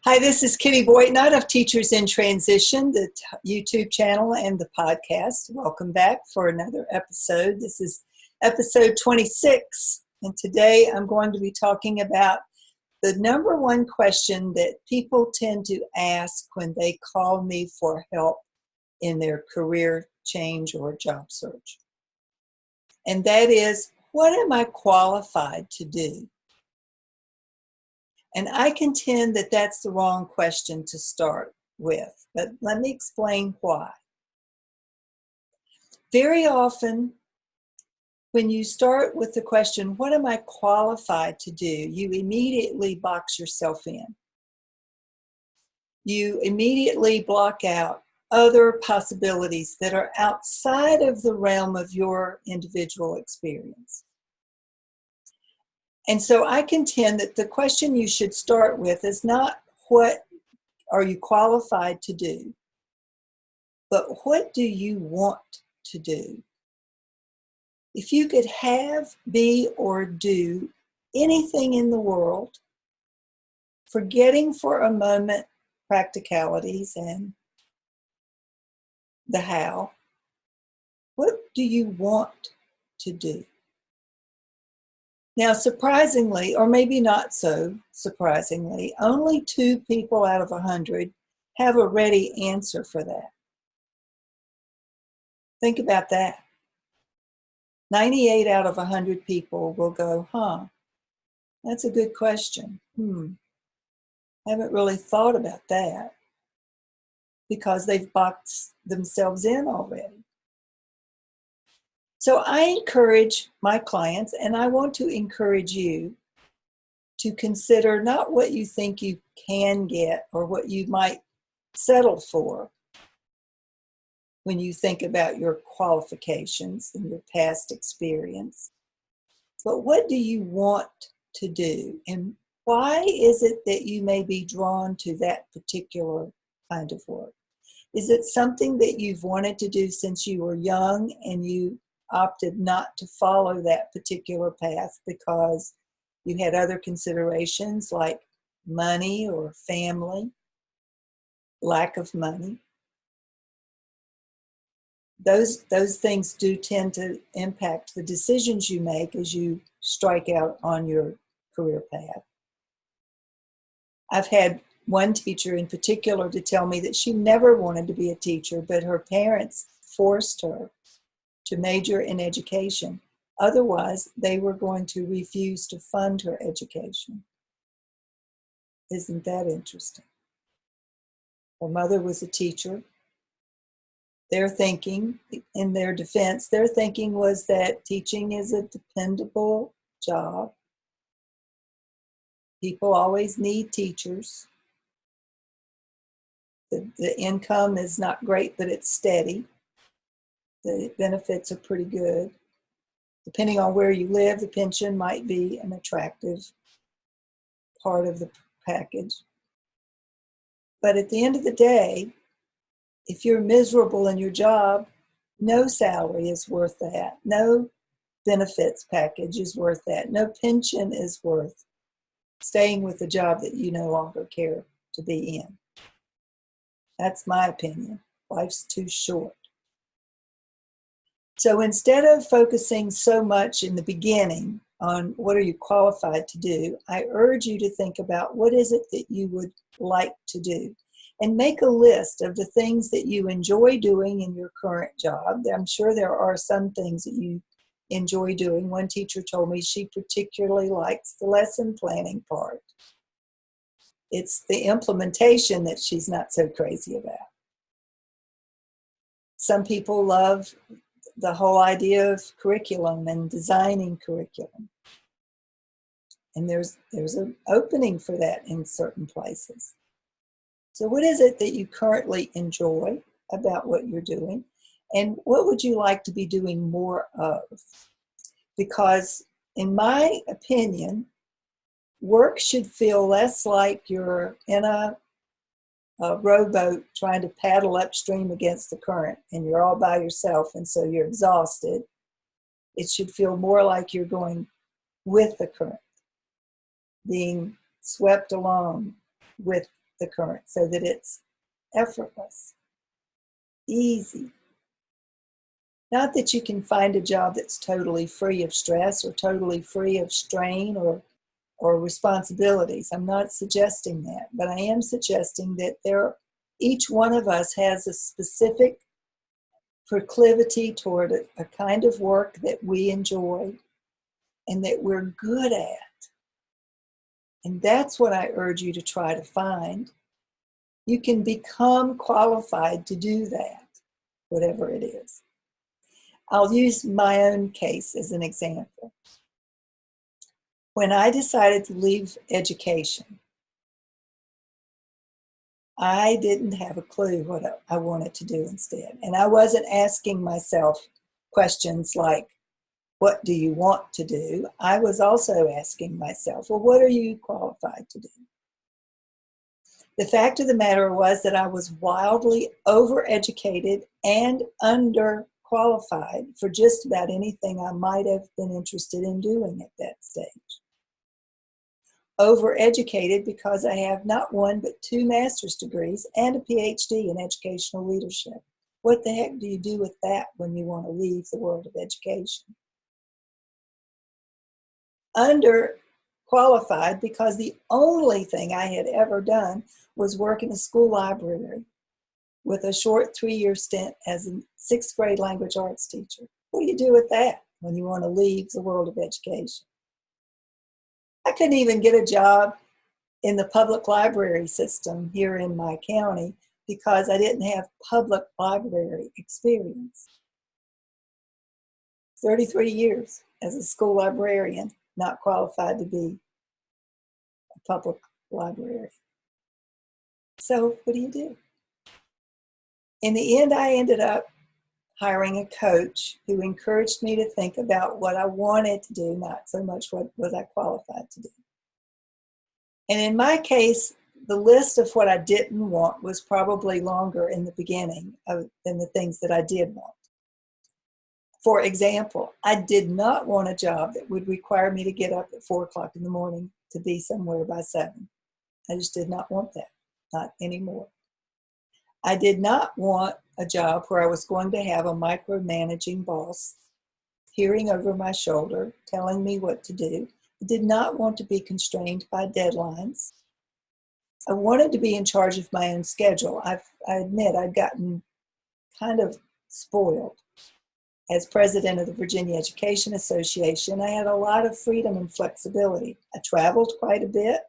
Hi, this is Kitty Boynton of Teachers in Transition, the YouTube channel and the podcast. Welcome back for another episode. This is episode 26, and today I'm going to be talking about the number one question that people tend to ask when they call me for help in their career change or job search. And that is, what am I qualified to do? And I contend that that's the wrong question to start with, but let me explain why. Very often, when you start with the question, what am I qualified to do? You immediately box yourself in. You immediately block out other possibilities that are outside of the realm of your individual experience. And so I contend that the question you should start with is not what are you qualified to do, but what do you want to do? If you could have, be, or do anything in the world, forgetting for a moment practicalities and the how, what do you want to do? Now, surprisingly, or maybe not so surprisingly, only 2 people out of 100 have a ready answer for that. Think about that. 98 out of 100 people will go, that's a good question. I haven't really thought about that, because they've boxed themselves in already. So I encourage my clients, and I want to encourage you to consider not what you think you can get or what you might settle for when you think about your qualifications and your past experience, but what do you want to do? And why is it that you may be drawn to that particular kind of work? Is it something that you've wanted to do since you were young and you opted not to follow that particular path because you had other considerations like money or family, lack of money? Those things do tend to impact the decisions you make as you strike out on your career path. I've had one teacher in particular to tell me that she never wanted to be a teacher, but her parents forced her to major in education. Otherwise, they were going to refuse to fund her education. Isn't that interesting? Her mother was a teacher. Their thinking, in their defense, their thinking was that teaching is a dependable job. People always need teachers. The income is not great, but it's steady. The benefits are pretty good. Depending on where you live, the pension might be an attractive part of the package. But at the end of the day, if you're miserable in your job, no salary is worth that. No benefits package is worth that. No pension is worth staying with a job that you no longer care to be in. That's my opinion. Life's too short. So instead of focusing so much in the beginning on what are you qualified to do, I urge you to think about what is it that you would like to do. And make a list of the things that you enjoy doing in your current job. I'm sure there are some things that you enjoy doing. One teacher told me she particularly likes the lesson planning part. It's the implementation that she's not so crazy about. Some people love the whole idea of curriculum and designing curriculum. And there's an opening for that in certain places. So what is it that you currently enjoy about what you're doing? And what would you like to be doing more of? Because in my opinion, work should feel less like you're in a rowboat trying to paddle upstream against the current and you're all by yourself and so you're exhausted. It should feel more like you're going with the current, being swept along with the current so that it's effortless, easy. Not that you can find a job that's totally free of stress or totally free of strain or responsibilities. I'm not suggesting that, but I am suggesting that each one of us has a specific proclivity toward a kind of work that we enjoy and that we're good at. And that's what I urge you to try to find. You can become qualified to do that, whatever it is. I'll use my own case as an example. When I decided to leave education, I didn't have a clue what I wanted to do instead. And I wasn't asking myself questions like, what do you want to do? I was also asking myself, well, what are you qualified to do? The fact of the matter was that I was wildly overeducated and underqualified for just about anything I might have been interested in doing at that stage. Overeducated because I have not one but 2 master's degrees and a PhD in educational leadership. What the heck do you do with that when you want to leave the world of education? Underqualified because the only thing I had ever done was work in a school library with a short 3-year stint as a 6th grade language arts teacher. What do you do with that when you want to leave the world of education? I couldn't even get a job in the public library system here in my county because I didn't have public library experience. 33 years as a school librarian, not qualified to be a public library. So what do you do? In the end, I ended up hiring a coach who encouraged me to think about what I wanted to do, not so much what was I qualified to do. And in my case, the list of what I didn't want was probably longer in the beginning than the things that I did want. For example, I did not want a job that would require me to get up at 4 o'clock in the morning to be somewhere by 7. I just did not want that, not anymore. I did not want a job where I was going to have a micromanaging boss peering over my shoulder, telling me what to do. I did not want to be constrained by deadlines. I wanted to be in charge of my own schedule. I admit I'd gotten kind of spoiled. As president of the Virginia Education Association, I had a lot of freedom and flexibility. I traveled quite a bit.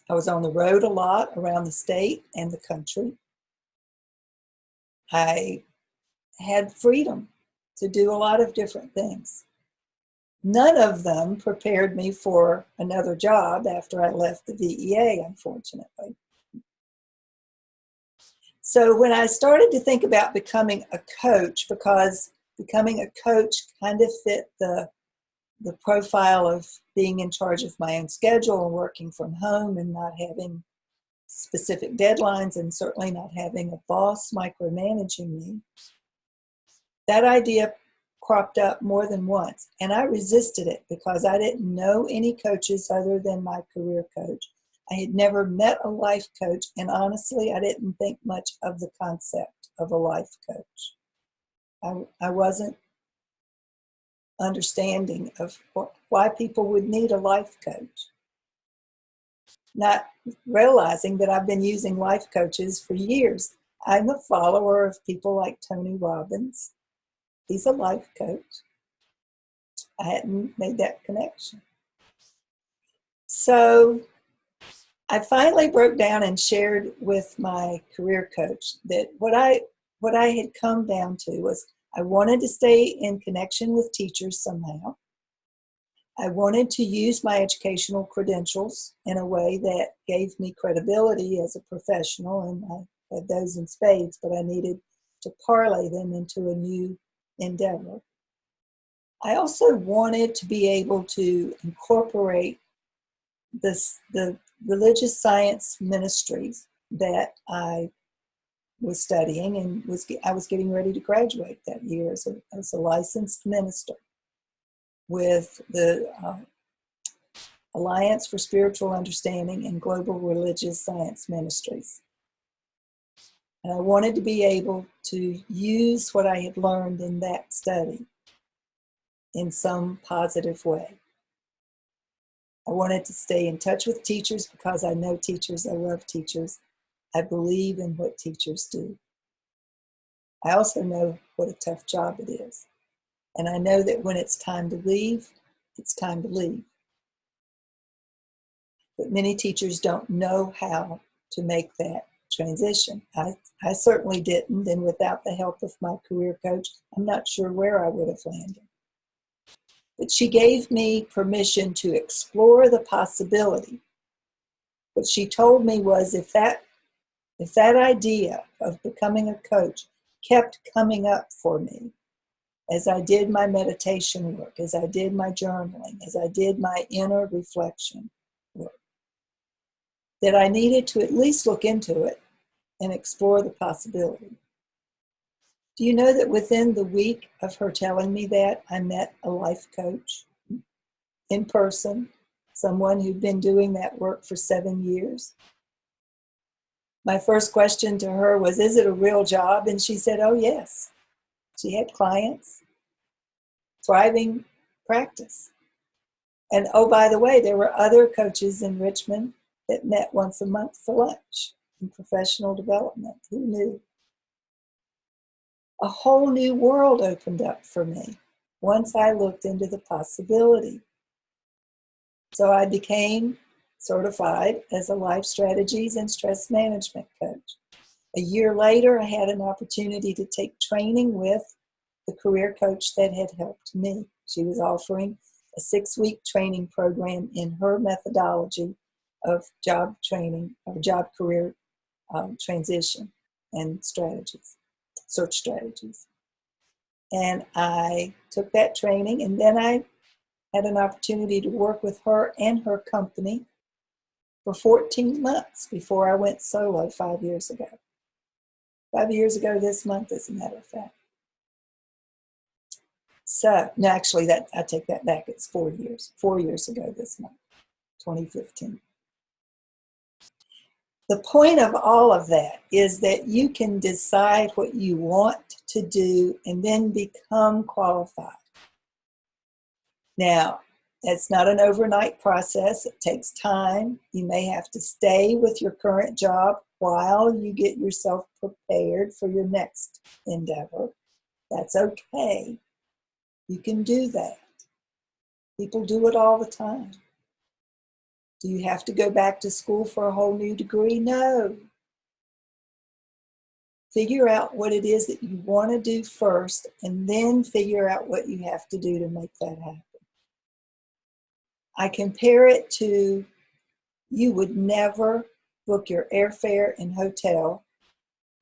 I was on the road a lot around the state and the country. I had freedom to do a lot of different things. None of them prepared me for another job after I left the VEA, unfortunately. So when I started to think about becoming a coach, because becoming a coach kind of fit the profile of being in charge of my own schedule and working from home and not having specific deadlines and certainly not having a boss micromanaging me, that idea cropped up more than once. And I resisted it because I didn't know any coaches other than my career coach. I had never met a life coach, and honestly, I didn't think much of the concept of a life coach. I wasn't understanding of why people would need a life coach. Not realizing that I've been using life coaches for years. I'm a follower of people like Tony Robbins. He's a life coach. I hadn't made that connection. So I finally broke down and shared with my career coach that what I had come down to was I wanted to stay in connection with teachers somehow. I wanted to use my educational credentials in a way that gave me credibility as a professional, and I had those in spades, but I needed to parlay them into a new endeavor. I also wanted to be able to incorporate the religious science ministries that I was studying and I was getting ready to graduate that year as a licensed minister with the Alliance for Spiritual Understanding and Global Religious Science Ministries. And I wanted to be able to use what I had learned in that study in some positive way. I wanted to stay in touch with teachers because I know teachers, I love teachers. I believe in what teachers do. I also know what a tough job it is. And I know that when it's time to leave, it's time to leave. But many teachers don't know how to make that transition. I certainly didn't, and without the help of my career coach, I'm not sure where I would have landed. But she gave me permission to explore the possibility. What she told me was if that idea of becoming a coach kept coming up for me as I did my meditation work, as I did my journaling, as I did my inner reflection work, that I needed to at least look into it and explore the possibility. Do you know that within the week of her telling me that, I met a life coach in person, someone who'd been doing that work for 7 years? My first question to her was, is it a real job? And she said, oh, yes. She had clients, thriving practice. And oh, by the way, there were other coaches in Richmond that met once a month for lunch in professional development. Who knew? A whole new world opened up for me once I looked into the possibility. So I became certified as a life strategies and stress management coach. A year later, I had an opportunity to take training with the career coach that had helped me. She was offering a 6-week training program in her methodology of job training, or job career transition and strategies, search strategies. And I took that training, and then I had an opportunity to work with her and her company for 14 months before I went solo 5 years ago. 5 years ago this month, as a matter of fact. So, no, actually, I take that back. It's 4 years. 4 years ago this month, 2015. The point of all of that is that you can decide what you want to do and then become qualified. Now, it's not an overnight process. It takes time. You may have to stay with your current job while you get yourself prepared for your next endeavor. That's okay. You can do that. People do it all the time. Do you have to go back to school for a whole new degree? No. Figure out what it is that you want to do first, and then figure out what you have to do to make that happen. I compare it to, you would never book your airfare and hotel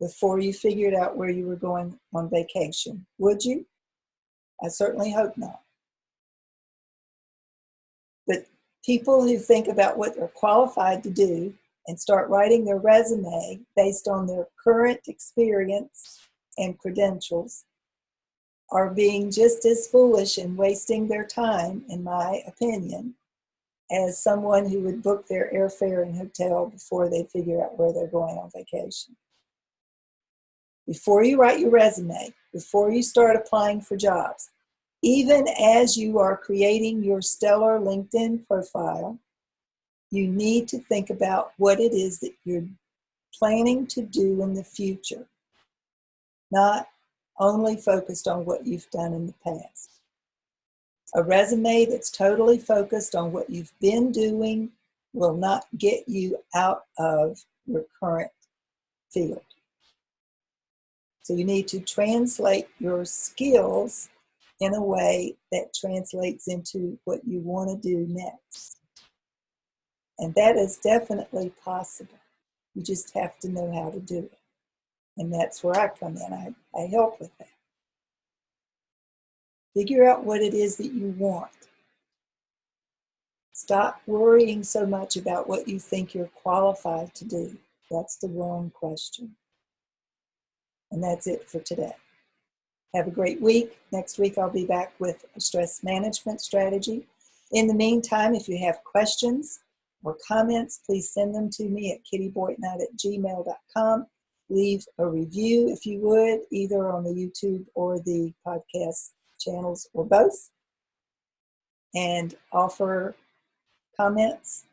before you figured out where you were going on vacation, would you? I certainly hope not. But people who think about what they're qualified to do and start writing their resume based on their current experience and credentials are being just as foolish and wasting their time, in my opinion, as someone who would book their airfare and hotel before they figure out where they're going on vacation. Before you write your resume, before you start applying for jobs, even as you are creating your stellar LinkedIn profile, you need to think about what it is that you're planning to do in the future, not only focused on what you've done in the past. A resume that's totally focused on what you've been doing will not get you out of your current field. So you need to translate your skills in a way that translates into what you want to do next. And that is definitely possible. You just have to know how to do it. And that's where I come in. I help with that. Figure out what it is that you want. Stop worrying so much about what you think you're qualified to do. That's the wrong question. And that's it for today. Have a great week. Next week, I'll be back with a stress management strategy. In the meantime, if you have questions or comments, please send them to me at kittyboytnight@gmail.com. Leave a review if you would, either on the YouTube or the podcast channels or both, and offer comments.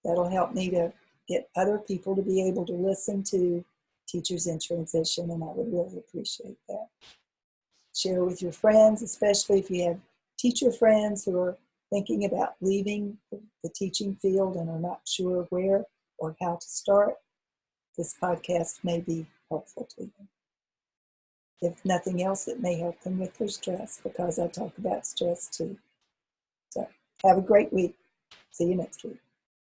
That'll help me to get other people to be able to listen to Teachers in Transition, and I would really appreciate that. Share with your friends, especially if you have teacher friends who are thinking about leaving the teaching field and are not sure where or how to start. This podcast may be helpful to them. If nothing else, it may help them with their stress, because I talk about stress too. So have a great week. See you next week.